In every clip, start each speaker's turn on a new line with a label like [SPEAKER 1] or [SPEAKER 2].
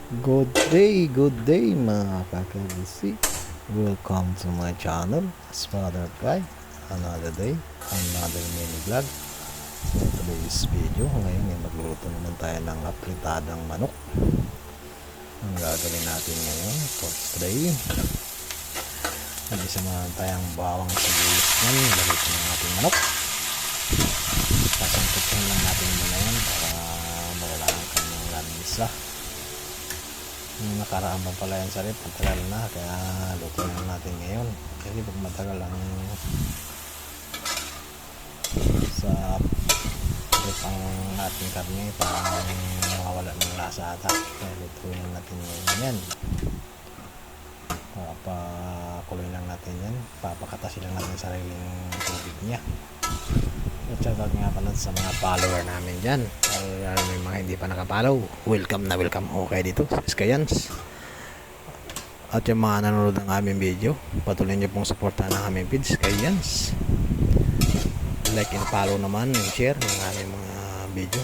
[SPEAKER 1] Good day mga kakabisi. Welcome to my channel, as Father Guy. Another day, another mini vlog. So today's video, ngayon ay magluluto naman tayo ng apritadang manok. Ang gagawin natin ngayon for today, mag-isa naman tayong bawang sibuyas yan. Lagay ko ng ating manok. Pasangkutin lang natin muna yan para mawala ang kanyang lanisa. Nakaraan pa pala yan sa rep, matagal na, kaya luto na natin ngayon. Kasi pag matagal ang sa rep ang ating karne, parang mawawala ng lasa ata, kaya lutuin natin ngayon yan. Papakuloy lang natin yan, papakatasin lang natin sariling tubig niya. At shoutout nga pala sa mga follower namin dyan. Lalo may mga hindi pa nakapollow, welcome na welcome okay dito sa Skayans. At yung mga nanonood ng aming video, patuloy nyo pong supportahan ng aming feed Skayans. Like and follow naman and share ng aming mga video.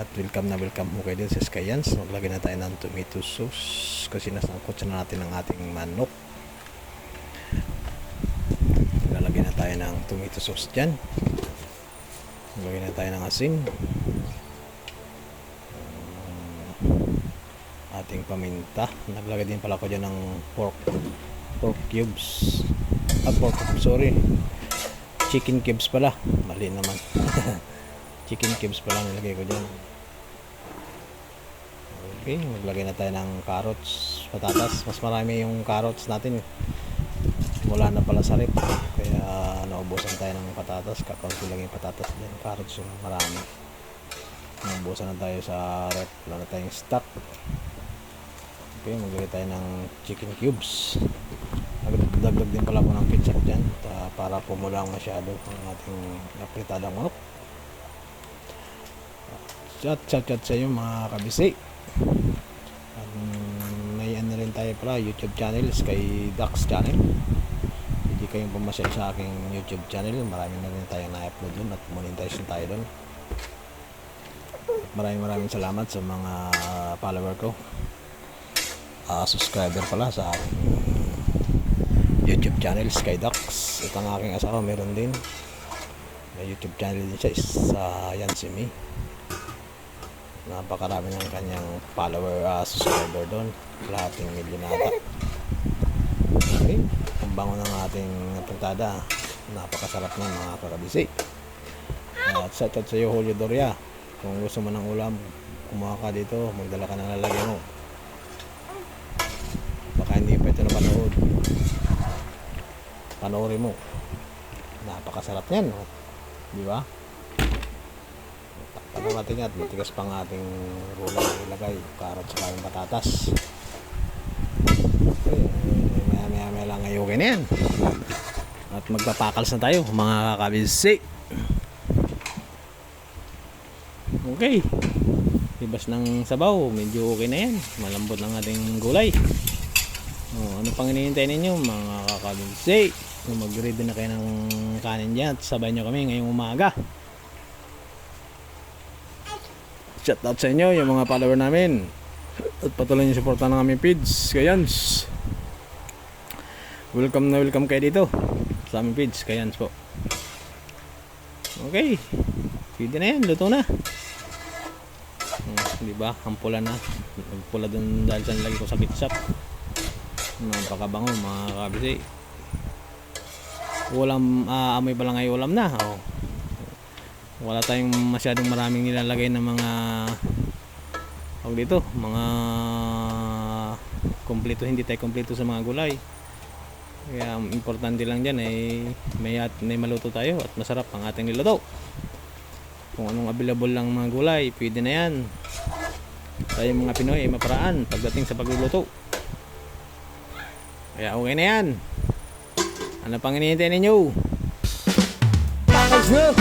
[SPEAKER 1] At welcome na welcome okay dito sa Skayans. Maglagay na tayo ng tomato sauce kasi nasangkot na natin ang ating manok. Lalagyan na tayo ng tomato sauce dyan. Lagyan na tayo ng asin, ating paminta. Naglagay din pala ko dyan ng pork cubes, chicken cubes pala, mali naman. Chicken cubes pala nilagay ko dyan. Okay, maglagay na tayo ng carrots, patatas. Mas marami yung carrots natin, wala na pala sa rep, kaya naubusan tayo ng patatas. Kakaunti lang yung patatas dyan, carrots yung marami. Naubusan na tayo sa rep, wala na tayong stock. Okay, maglagay tayo ng chicken cubes. Dagdag din pala ko ng ketchup dyan para pumulang masyado ang ating apritadang manok. Chat sa inyo mga kabisi. May ano rin tayo pala, YouTube channel, Sky Ducks channel. Hindi kayong pumasyal sa aking YouTube channel, marami na rin tayong na-upload dun at monetize na tayo dun. Maraming salamat sa mga follower ko, subscriber pala sa aking YouTube channel, Sky Ducks. At ang aking asawa meron din, may YouTube channel din siya, yan si Me. Napakarami ng kanyang follower, subscriber doon, lahating milyon ata. Okay, ang bango ng ating apritada, napakasarap ng mga kakabisi. At shoutout sa iyo Julio Doria, kung gusto mo ng ulam, kumuha ka dito, magdala ka ng lalagyan mo. Baka hindi pa ito napanood, panoorin mo, napakasarap yan, no? Di ba? Pag matingat, matigas pang ating gulay ilagay, carrots sa kaming patatas. Okay, maya lang ayukin yan. At magpapakals na tayo mga kakabisi. Okay, ibas ng sabaw, medyo okay na yan, malambot ng ating gulay. Ano pang hinihintay ninyo mga kakabisi? Mag-ready na kayo ng kanin dyan at sabay nyo kami ngayong umaga. Shoutout sa inyo yung mga follower namin at patuloy nyo supportan ng aming feeds Skayans. Welcome na welcome kayo dito sa aming feeds Skayans po. Okay, pwede na yan, luto na. Diba, ang pula na, pula dun dahil sa nilagay ko sa ketchup. Napakabango mga kabisi. Ulam, amoy pa lang ay ulam na. Wala tayong masyadong maraming nilalagay ng mga dito, mga kompleto, hindi tayo kompleto sa mga gulay. Kaya importante lang dyan ay may maluto tayo at masarap ang ating niluto. Kung anong available lang mga gulay, pwede na yan. Tayo mga Pinoy ay maparaan pagdating sa pagluluto. Kaya okay na yan. Ano pang hinihintay ninyo? Tapos na!